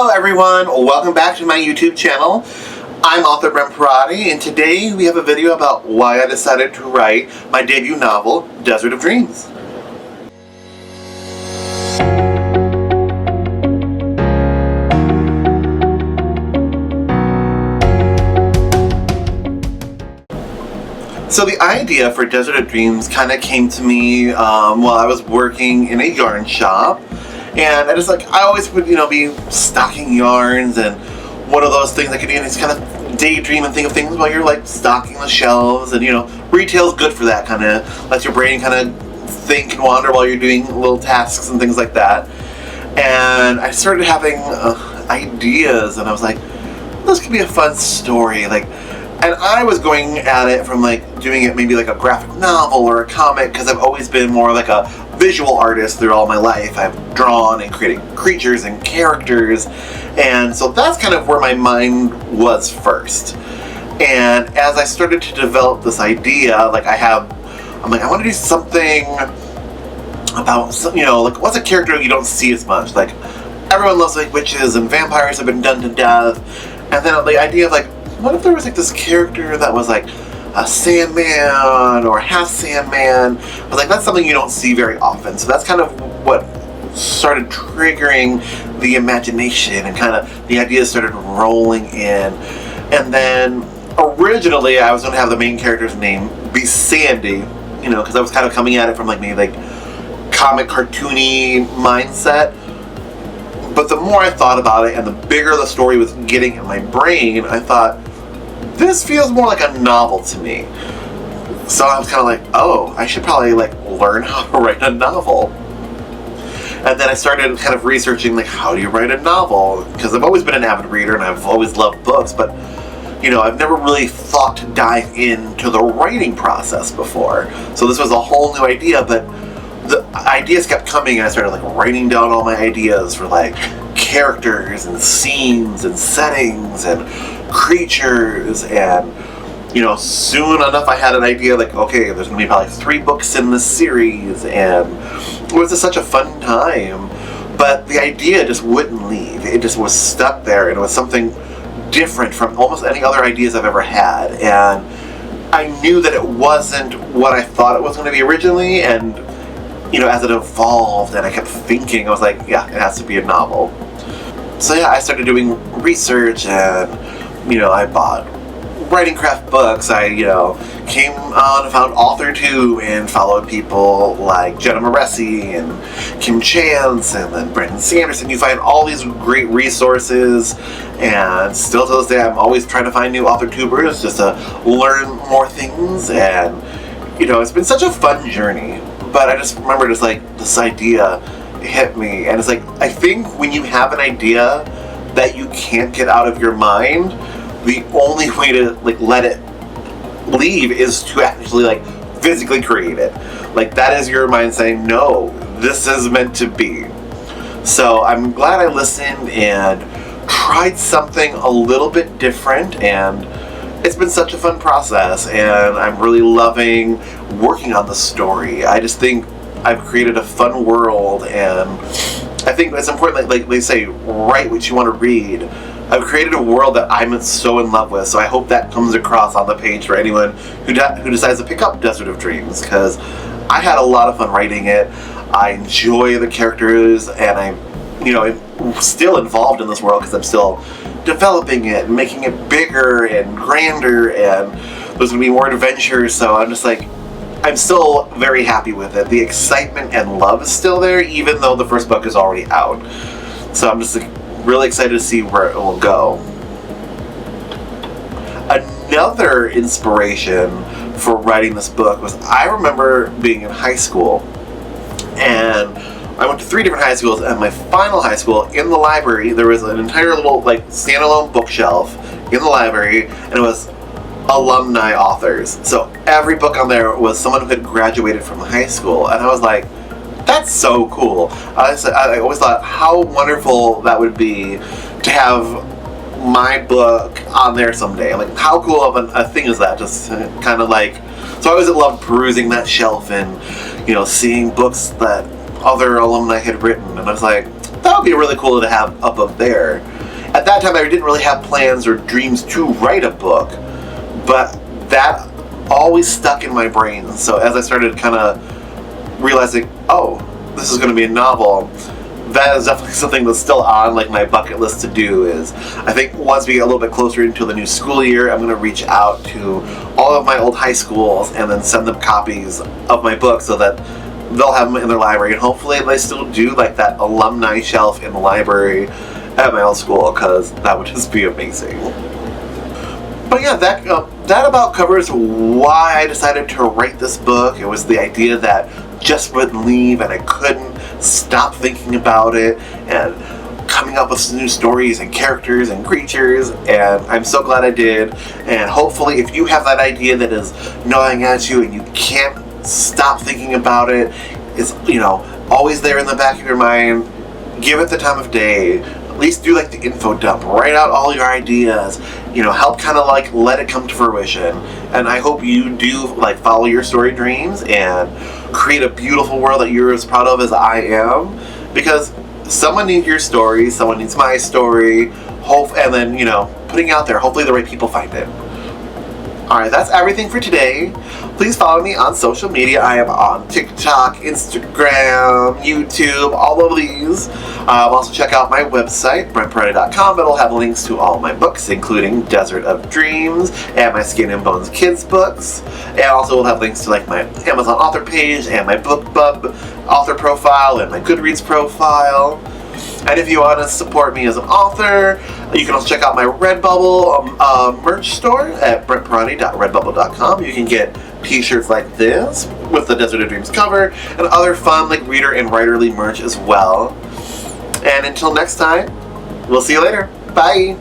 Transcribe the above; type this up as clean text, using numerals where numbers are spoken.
Hello everyone, welcome back to my YouTube channel. I'm author Brent Parati, and today we have a video about why I decided to write my debut novel, Desert of Dreams. So the idea for Desert of Dreams kind of came to me while I was working in a yarn shop. And I always would, be stocking yarns, and one of those things I could do is kind of daydream and think of things while you're stocking the shelves, and retail's good for that, kind of lets your brain kind of think and wander while you're doing little tasks and things like that. And I started having ideas, and I was like, this could be a fun story, and I was going at it from doing it maybe like a graphic novel or a comic, because I've always been more like a visual artist through all my life. I've drawn and created creatures and characters, and so that's kind of where my mind was first. And as I started to develop this idea, I want to do something about, what's a character you don't see as much? Everyone loves witches and vampires have been done to death, and then the idea of what if there was this character that was a Sandman or half Sandman? I was that's something you don't see very often. So that's kind of what started triggering the imagination, and kind of the ideas started rolling in. And then originally I was going to have the main character's name be Sandy, because I was kind of coming at it from maybe comic cartoony mindset. But the more I thought about it and the bigger the story was getting in my brain, I thought, this feels more like a novel to me. So I was kind of oh, I should probably learn how to write a novel. And then I started kind of researching how do you write a novel? Because I've always been an avid reader and I've always loved books, but I've never really thought to dive into the writing process before. So this was a whole new idea, but the ideas kept coming, and I started writing down all my ideas for characters and scenes and settings and creatures, and soon enough I had an idea okay, there's gonna be probably 3 books in this series, and it was just such a fun time. But the idea just wouldn't leave. It just was stuck there, and it was something different from almost any other ideas I've ever had, and I knew that it wasn't what I thought it was going to be originally. And as it evolved and I kept thinking, I was yeah, it has to be a novel. So yeah, I started doing research, and I bought writing craft books. I came on and found AuthorTube and followed people like Jenna Moresi and Kim Chance and then Brandon Sanderson. You find all these great resources, and still to this day I'm always trying to find new AuthorTubers just to learn more things. And it's been such a fun journey. But I just remember this idea hit me, and it's I think when you have an idea that you can't get out of your mind, the only way to let it leave is to actually physically create it. That is your mind saying, no, this is meant to be. So I'm glad I listened and tried something a little bit different, and it's been such a fun process, and I'm really loving working on the story. I just think I've created a fun world, and I think it's important, like they say, write what you want to read. I've created a world that I'm so in love with, so I hope that comes across on the page for anyone who decides to pick up Desert of Dreams, because I had a lot of fun writing it. I enjoy the characters, and I'm still involved in this world because I'm still developing it and making it bigger and grander, and there's going to be more adventures. So I'm just I'm still very happy with it. The excitement and love is still there, even though the first book is already out. So I'm just really excited to see where it will go. Another inspiration for writing this book was, I remember being in high school, and I went to 3 different high schools, and my final high school, in the library, there was an entire little standalone bookshelf in the library, and it was alumni authors. So every book on there was someone who had graduated from high school, and I was that's so cool. I always thought how wonderful that would be to have my book on there someday. How cool of a thing is that? Just kind of so I always loved perusing that shelf and seeing books that other alumni had written, and I was that would be really cool to have up there. at that time I didn't really have plans or dreams to write a book, but that always stuck in my brain. So as I started kind of realizing, oh, this is going to be a novel, that is definitely something that's still on like my bucket list to do. Is I think once we get a little bit closer into the new school year, I'm going to reach out to all of my old high schools and then send them copies of my book so that they'll have them in their library, and hopefully they still do like that alumni shelf in the library at my old school, because that would just be amazing. But yeah, that about covers why I decided to write this book. It was the idea that just wouldn't leave, and I couldn't stop thinking about it and coming up with new stories and characters and creatures, and I'm so glad I did. And hopefully if you have that idea that is gnawing at you and you can't stop thinking about it, it's, you know, always there in the back of your mind, give it the time of day. At least do like the info dump, write out all your ideas, you know, help kind of like let it come to fruition. And I hope you do like follow your story dreams and create a beautiful world that you're as proud of as I am, because someone needs your story, someone needs my story, and then, you know, putting it out there, hopefully the right people find it. Alright, that's everything for today. Please follow me on social media. I am on TikTok, Instagram, YouTube, all of these. Also check out my website, brentperetti.com. It'll have links to all my books, including Desert of Dreams and my Skin and Bones kids books. And also we'll have links to like my Amazon author page and my BookBub author profile and my Goodreads profile. And if you want to support me as an author, you can also check out my Redbubble merch store at brentperetti.redbubble.com. You can get t-shirts like this with the Desert of Dreams cover and other fun like reader and writerly merch as well. And until next time, we'll see you later. Bye!